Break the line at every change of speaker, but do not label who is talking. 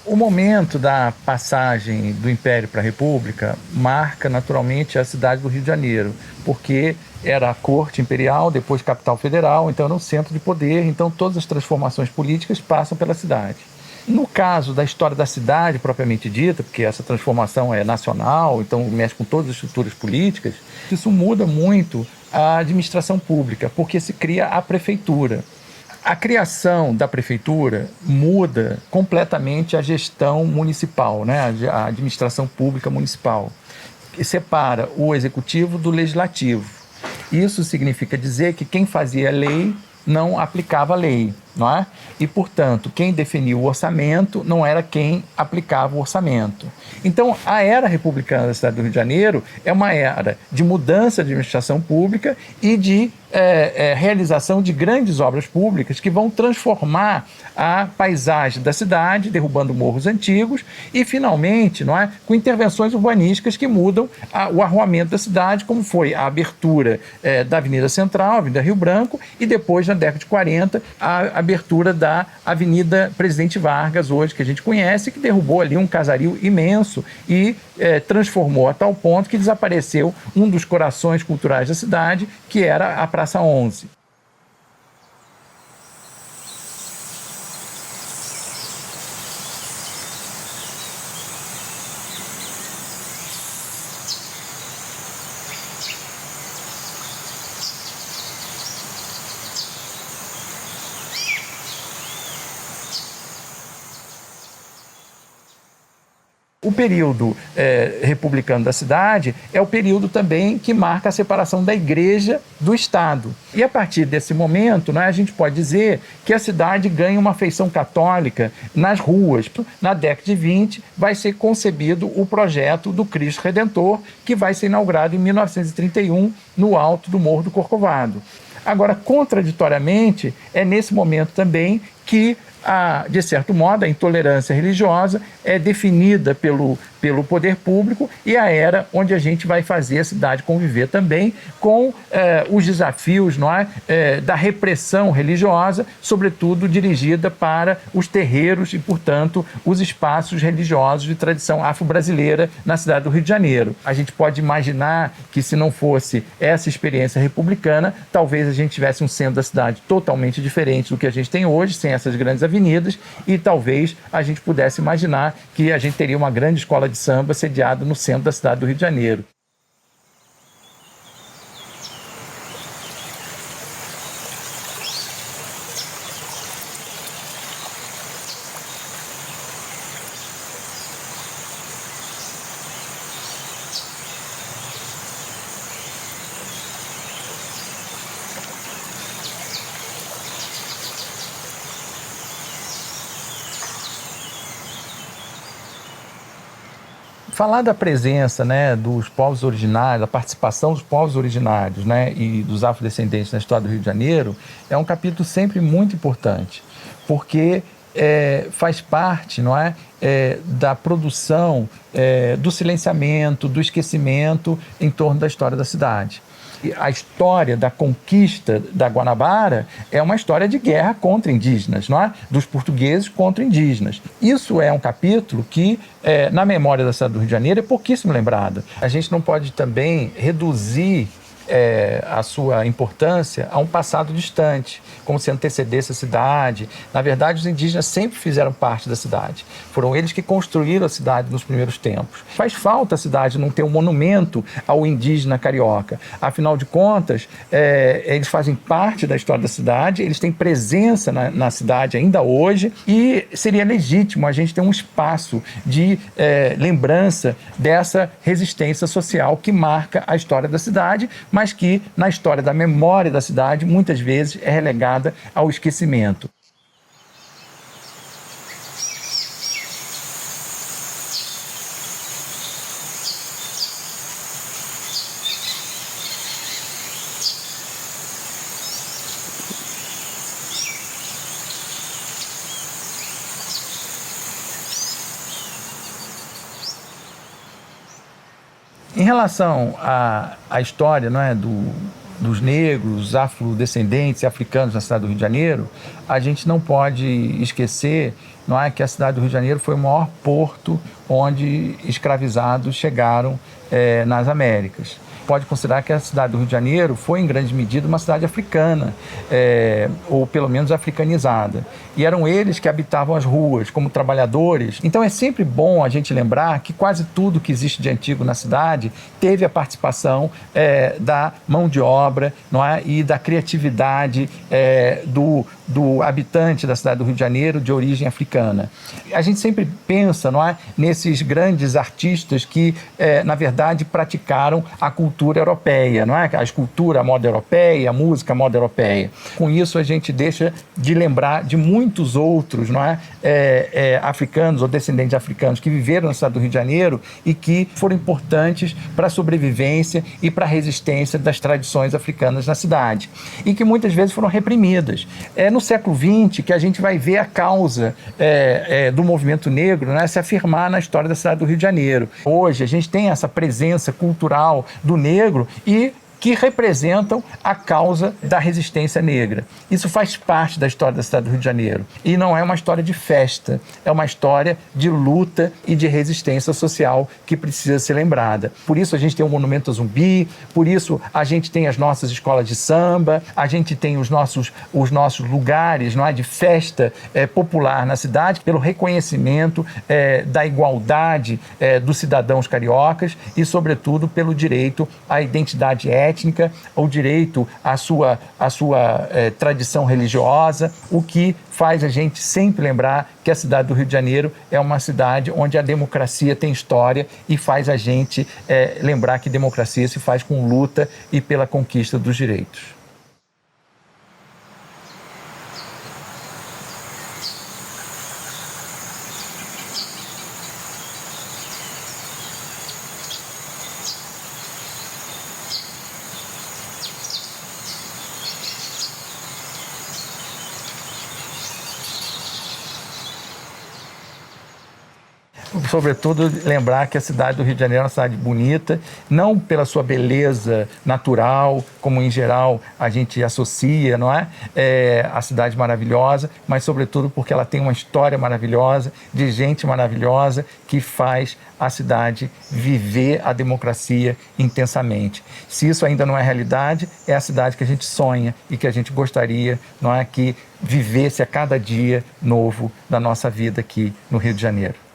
O momento da passagem do Império para a República marca naturalmente a cidade do Rio de Janeiro, porque era a corte imperial, depois capital federal, então era um centro de poder, então todas as transformações políticas passam pela cidade. No caso da história da cidade propriamente dita, porque essa transformação é nacional, então mexe com todas as estruturas políticas, isso muda muito a administração pública, porque se cria a prefeitura. A criação da prefeitura muda completamente a gestão municipal, né? A administração pública municipal, que separa o executivo do legislativo. Isso significa dizer que quem fazia lei não aplicava a lei, não é? E, portanto, quem definia o orçamento não era quem aplicava o orçamento. Então, a era republicana da cidade do Rio de Janeiro é uma era de mudança de administração pública e de realização de grandes obras públicas que vão transformar a paisagem da cidade, derrubando morros antigos e, finalmente, não é, com intervenções urbanísticas que mudam o arruamento da cidade, como foi a abertura da Avenida Central, Avenida Rio Branco, e depois, na década de 40, a abertura da Avenida Presidente Vargas, hoje que a gente conhece, que derrubou ali um casario imenso e transformou a tal ponto que desapareceu um dos corações culturais da cidade, que era a Praça 11. O período republicano da cidade é o período também que marca a separação da igreja do Estado. E a partir desse momento, né, a gente pode dizer que a cidade ganha uma feição católica nas ruas. Na década de 20 vai ser concebido o projeto do Cristo Redentor, que vai ser inaugurado em 1931 no alto do Morro do Corcovado. Agora, contraditoriamente, é nesse momento também que de certo modo, a intolerância religiosa é definida pelo poder público e a era onde a gente vai fazer a cidade conviver também com os desafios, não é, da repressão religiosa, sobretudo dirigida para os terreiros e, portanto, os espaços religiosos de tradição afro-brasileira na cidade do Rio de Janeiro. A gente pode imaginar que, se não fosse essa experiência republicana, talvez a gente tivesse um centro da cidade totalmente diferente do que a gente tem hoje, sem essas grandes avenidas, e talvez a gente pudesse imaginar que a gente teria uma grande escola de samba sediada no centro da cidade do Rio de Janeiro. Falar da presença, né, dos povos originários, da participação dos povos originários, né, e dos afrodescendentes na história do Rio de Janeiro é um capítulo sempre muito importante, porque faz parte, não é, da produção, do silenciamento, do esquecimento em torno da história da cidade. A história da conquista da Guanabara é uma história de guerra contra indígenas, não é? Dos portugueses contra indígenas. Isso é um capítulo que, na memória da cidade do Rio de Janeiro, é pouquíssimo lembrado. A gente não pode também reduzir a sua importância a um passado distante, como se antecedesse a cidade. Na verdade, os indígenas sempre fizeram parte da cidade. Foram eles que construíram a cidade nos primeiros tempos. Faz falta a cidade não ter um monumento ao indígena carioca. Afinal de contas, eles fazem parte da história da cidade, eles têm presença na cidade ainda hoje, e seria legítimo a gente ter um espaço de lembrança dessa resistência social que marca a história da cidade, mas que, na história da memória da cidade, muitas vezes é relegada ao esquecimento. Em relação à história, não é, dos negros, afrodescendentes e africanos na cidade do Rio de Janeiro, a gente não pode esquecer, não é, que a cidade do Rio de Janeiro foi o maior porto onde escravizados chegaram nas Américas. Pode considerar que a cidade do Rio de Janeiro foi, em grande medida, uma cidade africana, ou pelo menos africanizada. E eram eles que habitavam as ruas como trabalhadores. Então é sempre bom a gente lembrar que quase tudo que existe de antigo na cidade teve a participação da mão de obra, não é? E da criatividade do habitante da cidade do Rio de Janeiro de origem africana. A gente sempre pensa, não é, nesses grandes artistas que, na verdade, praticaram a cultura europeia, não é? A escultura à moda europeia, a música à moda europeia. Com isso, a gente deixa de lembrar de muitos outros, não é? Africanos ou descendentes africanos que viveram na cidade do Rio de Janeiro e que foram importantes para a sobrevivência e para a resistência das tradições africanas na cidade e que muitas vezes foram reprimidas. No século XX que a gente vai ver a causa do movimento negro, né, se afirmar na história da cidade do Rio de Janeiro. Hoje a gente tem essa presença cultural do negro e que representam a causa da resistência negra. Isso faz parte da história da cidade do Rio de Janeiro. E não é uma história de festa, é uma história de luta e de resistência social que precisa ser lembrada. Por isso a gente tem o Monumento ao Zumbi, por isso a gente tem as nossas escolas de samba, a gente tem os nossos lugares, não é, de festa popular na cidade, pelo reconhecimento da igualdade dos cidadãos cariocas e, sobretudo, pelo direito à identidade étnica, o direito à sua tradição religiosa, o que faz a gente sempre lembrar que a cidade do Rio de Janeiro é uma cidade onde a democracia tem história e faz a gente lembrar que democracia se faz com luta e pela conquista dos direitos. Sobretudo, lembrar que a cidade do Rio de Janeiro é uma cidade bonita, não pela sua beleza natural, como em geral a gente associa, não é? A cidade maravilhosa, mas sobretudo porque ela tem uma história maravilhosa, de gente maravilhosa, que faz a cidade viver a democracia intensamente. Se isso ainda não é realidade, é a cidade que a gente sonha e que a gente gostaria, não é, que vivesse a cada dia novo da nossa vida aqui no Rio de Janeiro.